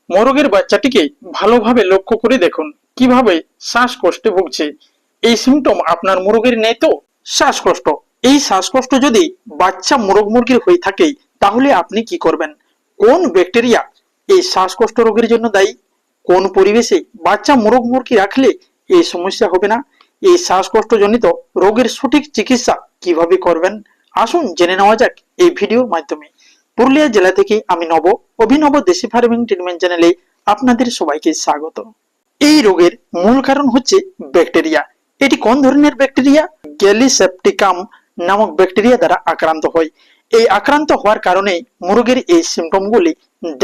মোরগের বাচ্চাটিকে ভালোভাবে লক্ষ্য করে দেখুন কিভাবে শ্বাসকষ্টে ভুগছে। এই সিমটম আপনার মুরগির নেই তো? শ্বাসকষ্ট, এই শ্বাসকষ্ট যদি বাচ্চা মোরগ মুরগির হয়ে থাকে তাহলে আপনি কি করবেন? কোন ব্যাকটেরিয়া এই শ্বাসকষ্ট রোগের জন্য দায়ী? কোন পরিবেশে বাচ্চা মোরগ মুরগি রাখলে এই সমস্যা হবে না? এই শ্বাসকষ্ট জনিত রোগের সঠিক চিকিৎসা কিভাবে করবেন আসুন জেনে নেওয়া যাক এই ভিডিওর মাধ্যমে। পুরুলিয়া জেলা থেকে আমি নব, অভিনব দেশি ফার্মিং ট্রিটমেন্ট চ্যানেলে আপনাদের সবাইকে স্বাগত। এই রোগের মূল কারণ হচ্ছে ব্যাকটেরিয়া। এটি কোন ধরনের ব্যাকটেরিয়া? গ্যালিসেপ্টিকাম নামক ব্যাকটেরিয়া দ্বারা আক্রান্ত হয়। এই আক্রান্ত হওয়ার কারণে মুরগির এই সিমটমগুলি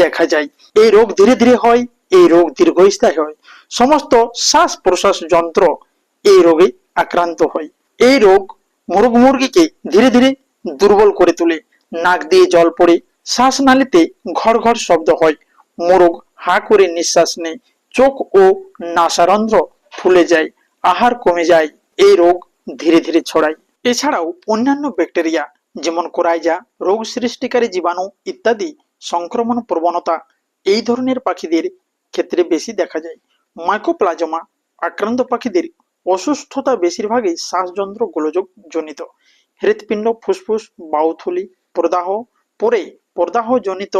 দেখা যায়। এই রোগ ধীরে ধীরে হয়, এই রোগ দীর্ঘস্থায়ী হয়। সমস্ত শ্বাস প্রশ্বাস যন্ত্র এই রোগে আক্রান্ত হয়। এই রোগ মুরগ মুরগিকে ধীরে ধীরে দুর্বল করে তোলে। নাক দিয়ে জল পড়ে, শ্বাসনালীতে ঘর ঘর শব্দ হয়, মোরগ হা করে নিঃশ্বাস নেয়, চোখ ও নাসারন্ধ্র ফুলে যায়, আহার কমে যায়। এই রোগ ধীরে ধীরে ছড়ায়। এছাড়াও অন্যান্য ব্যাকটেরিয়া যেমন কোরাইজা, রোগ সৃষ্টিকারী জীবাণু ইত্যাদি সংক্রমণ প্রবণতা এই ধরনের পাখিদের ক্ষেত্রে বেশি দেখা যায়। মাইকোপ্লাজমা আক্রান্ত পাখিদের অসুস্থতা বেশিরভাগই শ্বাসযন্ত্র গোলযোগ জনিত। হৃৎপিণ্ড, ফুসফুস, বায়ুথলি প্রদাহ, পরে প্রদাহ জনিত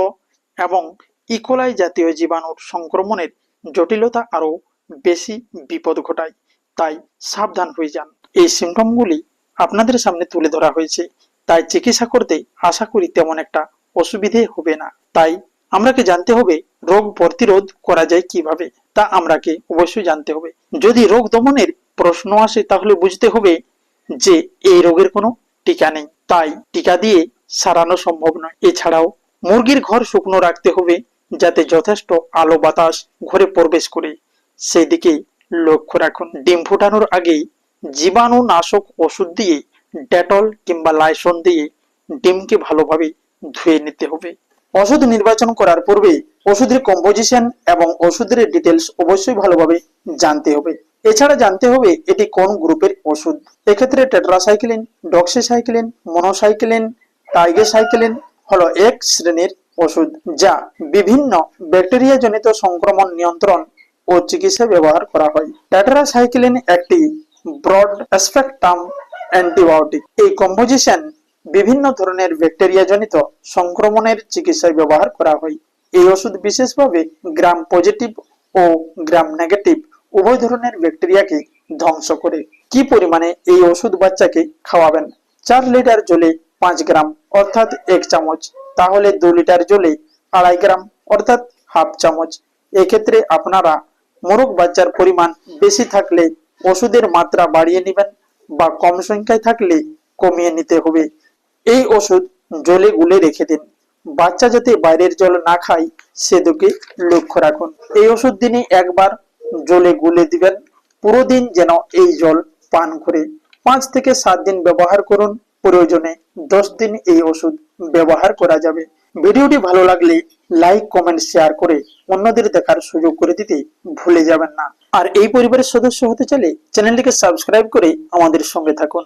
এবং ইকোলাই জাতীয় জীবাণুর সংক্রমণের জটিলতা আরো বেশি বিপদ ঘটায়। তাই সাবধান হয়ে যান। এই সিমটমগুলি আপনাদের সামনে তুলে ধরা হয়েছে, তাই চিকিৎসা করতে আশা করি তেমন একটা অসুবিধে হবে না। তাই আমরাকে জানতে হবে রোগ প্রতিরোধ করা যায় কিভাবে, তা আমরাকে অবশ্যই জানতে হবে। যদি রোগ দমনের প্রশ্ন আসে তাহলে বুঝতে হবে যে এই রোগের কোনো টিকা নেই, তাই টিকা দিয়ে সারানো সম্ভব নয়। এছাড়াও মুরগির ঘর শুকনো রাখতে হবে যাতে যথেষ্ট আলো বাতাস ঘরে প্রবেশ করে, সেই দিকে লক্ষ্য রাখুন। ডিম ফোটানোর আগেই জীবাণু নাশক ওষুধ দিয়ে, ডেটল কিংবা লাইসন দিয়ে ডিমকে ভালোভাবে ধুয়ে নিতে হবে। ওষুধ নির্বাচন করার পূর্বে ওষুধের কম্পোজিশন এবং ওষুধের ডিটেলস অবশ্যই ভালোভাবে জানতে হবে। এছাড়া জানতে হবে এটি কোন গ্রুপের ওষুধ। এক্ষেত্রে টেট্রাসাইক্লিন, ডক্সিসাইক্লিন, মনোসাইক্লিন, টাইগেসাইক্লিন হলো এক শ্রেণীর ওষুধ যা বিভিন্ন ব্যাকটেরিয়া জনিত সংক্রমণ নিয়ন্ত্রণ ও চিকিৎসায় ব্যবহার করা হয়। টেট্রাসাইক্লিন একটি ব্রড স্পেকট্রাম অ্যান্টিবায়োটিক। এই কম্পোজিশন বিভিন্ন ধরনের ব্যাকটেরিয়া জনিত সংক্রমণের চিকিৎসায় ব্যবহার করা হয়। এই ওষুধ বিশেষভাবে গ্রাম পজিটিভ ও গ্রাম নেগেটিভ উভয় ধরনের ব্যাকটেরিয়াকে ধ্বংস করে। কি পরিমাণে এই ওষুধ বাচ্চাকে খাওয়াবেন? 4 লিটার জলে 5 গ্রাম অর্থাৎ 1 চামচ, তাহলে 2 লিটার জলে 2.5 গ্রাম অর্থাৎ হাফ চামচ। এক্ষেত্রে আপনারা মোরগ বাচ্চার পরিমাণ বেশি থাকলে ওষুধের মাত্রা বাড়িয়ে নেবেন বা কম সংখ্যায় থাকলে কমিয়ে নিতে হবে। এই ওষুধ জলে গুলে রেখে দিন। বাচ্চা যাতে বাইরের জল না খায় সেদিকে লক্ষ্য রাখুন। এই ওষুধ দিনে একবার জলে গুলে দিবেন। পুরো দিন যেন এই জল পান করে 5 থেকে 7 দিন ব্যবহার করুন। প্রয়োজনে 10 দিন এই ওষুধ ব্যবহার করা যাবে। ভিডিওটি ভালো লাগলে লাইক, কমেন্ট, শেয়ার করে অন্যদের দেখার সুযোগ করে দিতে ভুলে যাবেন না। আর এই পরিবারের সদস্য হতে চাইলে চ্যানেলটিকে সাবস্ক্রাইব করে আমাদের সঙ্গে থাকুন।